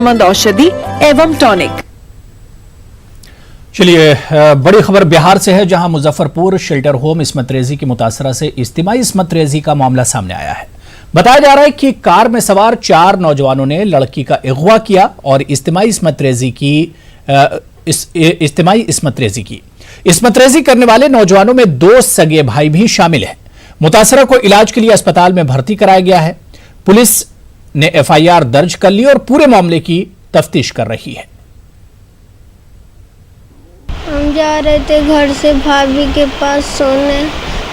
मंद औषधि एवं टॉनिक। चलिए बड़ी खबर बिहार से है, जहां मुजफ्फरपुर शेल्टर होम इस्मत रेजी की मुतासरा से इज्तिमाई इस्मत रेजी का मामला सामने आया है। बताया जा रहा है कि कार में सवार 4 नौजवानों ने लड़की का अगवा किया और इज्तिमाई इस्मत रेजी की इस्मत रेजी करने वाले नौजवानों में 2 सगे भाई भी शामिल हैं। मुतासरा को इलाज के लिए अस्पताल में भर्ती कराया गया है। पुलिस ने एफआईआर दर्ज कर ली और पूरे मामले की तफ्तीश कर रही है। हम जा रहे थे घर से भाभी के पास सोने,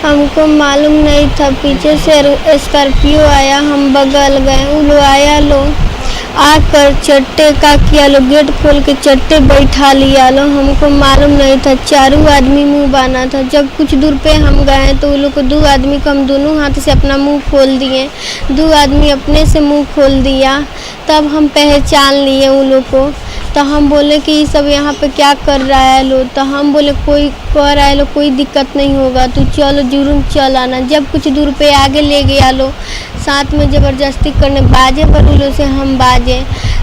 हमको मालूम नहीं था पीछे से स्कॉर्पियो आया, हम बगल गए, वो लोग आया लो आकर चट्टे का किया लो, गेट खोल के चट्टे बैठा लिया लो, हमको मालूम नहीं था। 4 आदमी मुंह बाना था। जब कुछ दूर पे हम गए तो वो लोग को 2 आदमी को हम दोनों हाथ से अपना मुंह खोल दिए, 2 आदमी अपने से मुंह खोल दिया, तब हम पहचान लिए उन लोग को। तो हम बोले कि ये सब यहाँ पे क्या कर रहा है लो, तो हम बोले कोई कह रहा है लो कोई दिक्कत नहीं होगा, तू चलो जरूर चल आना। जब कुछ दूर पे आगे ले गया लो, साथ में ज़बरदस्ती करने बाजे पर से हम बाजे,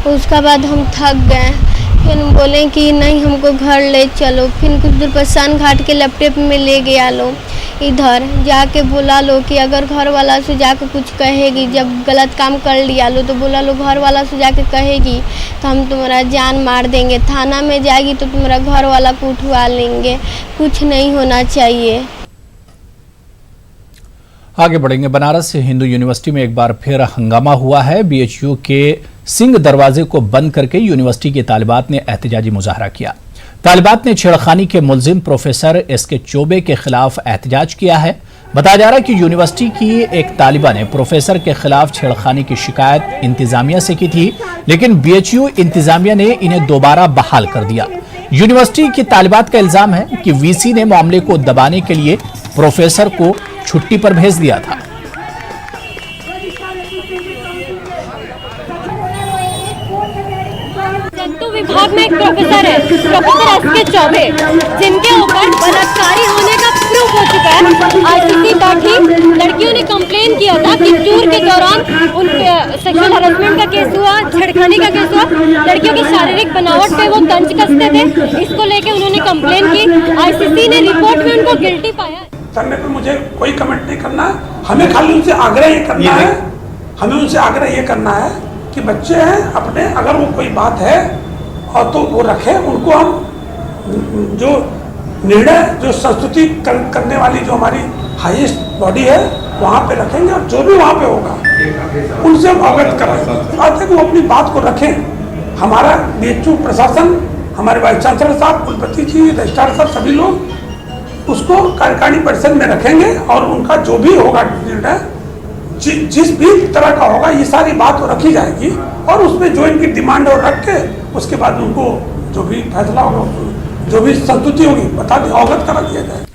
उसका बाद हम थक गए। फिर बोले कि नहीं हमको घर ले चलो। फिर कुछ दूर पर सन घाट के लैपटॉप में ले गया लो, इधर जाके बोला लो कि अगर घर वाला से जाके कुछ कहेगी, जब गलत काम कर लिया लो तो बोला लो घर वाला से जाके कहेगी तो हम तुम्हारा जान मार देंगे, थाना में जाएगी तो तुम्हारा घर वाला को उठवा लेंगे, कुछ नहीं होना चाहिए। आगे बढ़ेंगे। बनारस हिंदू यूनिवर्सिटी में एक बार फिर हंगामा हुआ है। बीएचयू के सिंह दरवाजे को बंद करके यूनिवर्सिटी के तालिबात ने एहतजाजी मुजाहरा किया। तालिबात ने छेड़खानी के मुलजिम प्रोफेसर एसके चौबे के खिलाफ एहतजाज किया है। बताया जा रहा है कि यूनिवर्सिटी की एक तालिबा ने प्रोफेसर के खिलाफ छेड़खानी की शिकायत इंतजामिया से की थी, लेकिन बीएचयू इंतजामिया ने इन्हें दोबारा बहाल कर दिया। यूनिवर्सिटी की तालिबात का इल्जाम है कि वीसी ने मामले को दबाने के लिए प्रोफेसर को छुट्टी पर भेज दिया था। जंतु विभाग में एक प्रोफेसर है, प्रोफेसर एसके चौबे, जिनके ऊपर बलात्कारी होने का प्रूफ हो चुका है। आईसीसी बैठी, लड़कियों ने कंप्लेन किया था कि टूर के दौरान उन सेक्सुअल हरासमेंट का केस हुआ, छेड़खानी का केस हुआ, लड़कियों की शारीरिक बनावट पे वो तंज कसते थे। इसको लेके उन्होंने कंप्लेन की। आईसीसी ने रिपोर्ट में उनको गिल्टी पाया। करने पर मुझे कोई कमेंट नहीं करना है। हमें खाली उनसे आग्रह ये करना है, हमें उनसे आग्रह ये करना है कि बच्चे हैं अपने, अगर वो कोई बात है और तो वो रखें, उनको हम जो निर्णय जो संस्तुति करने वाली जो हमारी हाईएस्ट बॉडी है वहाँ पे रखेंगे और जो भी वहाँ पे होगा उनसे हम अवगत कराएंगे। बात है कि वो अपनी बात को रखें। हमारा बीएचयू प्रशासन, हमारे वाइस चांसलर साहब, कुलपति जी, रजिस्ट्रार साहब, सभी लोग उसको कार्यकारिणी परिषद में रखेंगे और उनका जो भी होगा निर्णय, जिस भी तरह का होगा, ये सारी बात रखी जाएगी और उसमें जो इनकी डिमांड और रख के उसके बाद उनको जो भी फैसला होगा, जो भी संतुष्टि होगी बता दी, अवगत करा दिया जाए।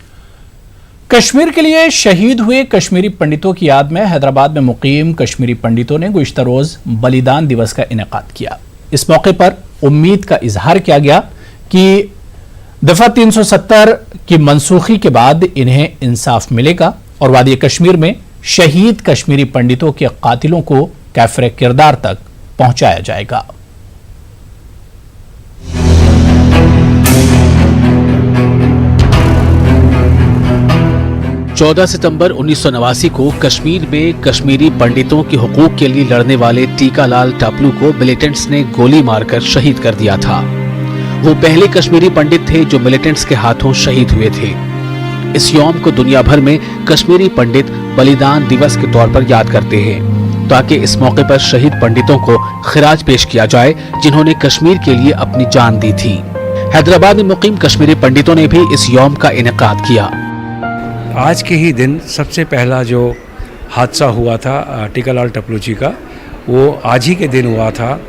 कश्मीर के लिए शहीद हुए कश्मीरी पंडितों की याद में हैदराबाद में मुकीम कश्मीरी पंडितों ने गुज़िश्ता रोज बलिदान दिवस का इनेकाद किया। इस मौके पर उम्मीद का इजहार किया गया कि दफा 370 की मनसूखी के बाद इन्हें इंसाफ मिलेगा और वादी कश्मीर में शहीद कश्मीरी पंडितों के कातिलों को कैफरे किरदार तक पहुंचाया जाएगा। चौदह सितंबर 1989 को कश्मीर में कश्मीरी पंडितों के हुकूक के लिए लड़ने वाले टीकालाल टापलू को मिलिटेंट्स ने गोली मारकर शहीद कर दिया था। वो पहले कश्मीरी पंडित थे जो मिलिटेंट्स के हाथों शहीद हुए थे। इस यौम को दुनिया भर में कश्मीरी पंडित बलिदान दिवस के तौर पर याद करते हैं, ताकि इस मौके पर शहीद पंडितों को खिराज पेश किया जाए जिन्होंने कश्मीर के लिए अपनी जान दी थी। हैदराबाद में मुकीम कश्मीरी पंडितों ने भी इस यौम का इनेकाद किया। आज के ही दिन सबसे पहला जो हादसा हुआ था टीकालाल टापलू जी का, वो आज ही के दिन हुआ था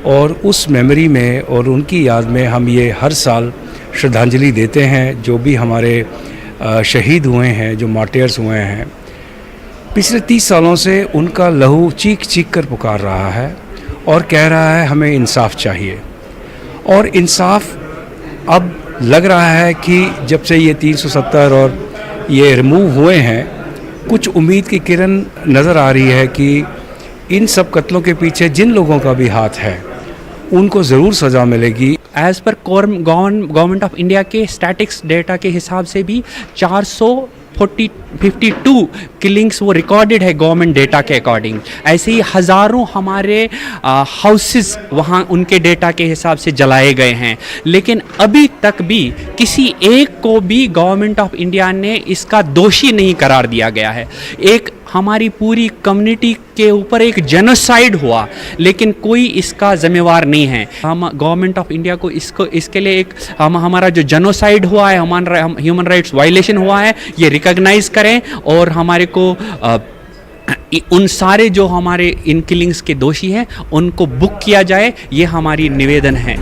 और उस मेमोरी में और उनकी याद में हम ये हर साल श्रद्धांजलि देते हैं जो भी हमारे शहीद हुए हैं, जो मार्टियर्स हुए हैं। पिछले 30 सालों से उनका लहू चीख चीख कर पुकार रहा है और कह रहा है हमें इंसाफ चाहिए। और इंसाफ अब लग रहा है कि जब से ये 370 और ये रिमूव हुए हैं, कुछ उम्मीद की किरण नज़र आ रही है कि इन सब कत्लों के पीछे जिन लोगों का भी हाथ है उनको ज़रूर सज़ा मिलेगी। As per government of India के स्टैटिक्स डेटा के हिसाब से भी 452 किलिंग्स वो रिकॉर्डेड है गवर्नमेंट डेटा के अकॉर्डिंग। ऐसे ही हज़ारों हमारे हाउसेस वहाँ उनके डेटा के हिसाब से जलाए गए हैं, लेकिन अभी तक भी किसी एक को भी गवर्नमेंट ऑफ इंडिया ने इसका दोषी नहीं करार दिया गया है। एक हमारी पूरी कम्युनिटी के ऊपर एक जेनोसाइड हुआ, लेकिन कोई इसका जिम्मेवार नहीं है। हम गवर्नमेंट ऑफ इंडिया को इसके लिए एक हमारा जो जेनोसाइड हुआ है, ह्यूमन राइट्स वायलेशन हुआ है, ये रिकॉग्नाइज करें और हमारे को उन सारे जो हमारे इन किलिंग्स के दोषी हैं उनको बुक किया जाए, ये हमारी निवेदन है।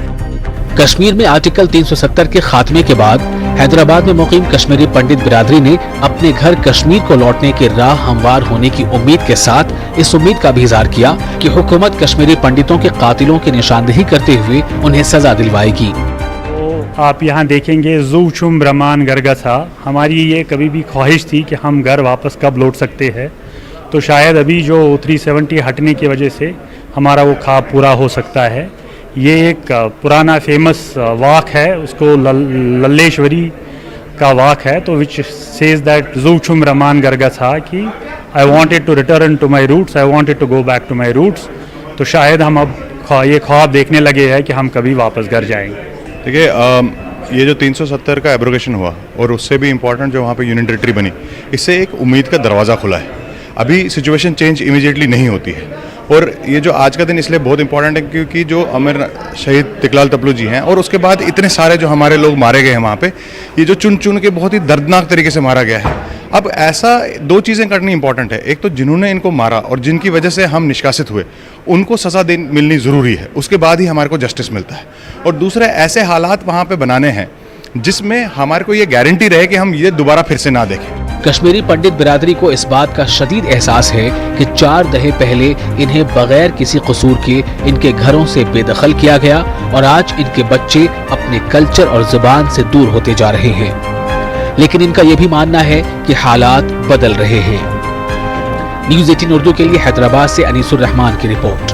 कश्मीर में आर्टिकल 370 के खात्मे के बाद हैदराबाद में मुकीम कश्मीरी पंडित बिरादरी ने अपने घर कश्मीर को लौटने की राह हमवार होने की उम्मीद के साथ इस उम्मीद का भी इज़हार किया कि हुकूमत कश्मीरी पंडितों के कातिलों की निशानदेही करते हुए उन्हें सजा दिलवाएगी। तो आप यहाँ देखेंगे ज़ूचुम ब्रह्मान गरगथा, हमारी ये कभी भी ख्वाहिश थी कि हम घर वापस कब लौट सकते हैं, तो शायद अभी जो 370 हटने की वजह से हमारा वो ख्वाब पूरा हो सकता है। ये एक पुराना फेमस वाक है, उसको लल्लेश्वरी का वाक है, तो विच सेज दैट ज़ूचुम ब्रह्मान गरगथा कि I wanted to return to my roots, I wanted to go back to my roots. तो शायद हम अब ये ख्वाब देखने लगे हैं कि हम कभी वापस घर जाएंगे। देखिए, ये जो 370 का एब्रोगेशन हुआ और उससे भी इम्पोर्टेंट जो वहाँ पे यूनियन टेरिटरी बनी, इससे एक उम्मीद का दरवाज़ा खुला है। अभी सिचुएशन चेंज इमीडिएटली नहीं होती है, और ये जो आज का दिन इसलिए बहुत इंपॉर्टेंट है क्योंकि जो अमर शहीद टिकलाल टपलू जी हैं और उसके बाद इतने सारे जो हमारे लोग मारे गए हैं वहाँ पे, ये जो चुन चुन के बहुत ही दर्दनाक तरीके से मारा गया है। अब ऐसा दो चीज़ें करनी इंपॉर्टेंट है, एक तो जिन्होंने इनको मारा और जिनकी वजह से हम निष्कासित हुए उनको सज़ा मिलनी ज़रूरी है, उसके बाद ही हमारे को जस्टिस मिलता है। और दूसरा, ऐसे हालात वहाँ पर बनाने हैं जिसमें हमारे को ये गारंटी रहे कि हम ये दोबारा फिर से ना देखें। कश्मीरी पंडित बिरादरी को इस बात का शदीद एहसास है कि 4 दशक पहले इन्हें बगैर किसी कसूर के इनके घरों से बेदखल किया गया और आज इनके बच्चे अपने कल्चर और जुबान से दूर होते जा रहे हैं। लेकिन इनका यह भी मानना है कि हालात बदल रहे हैं। न्यूज़ 18 उर्दू के लिए हैदराबाद से अनीसुर रहमान की रिपोर्ट।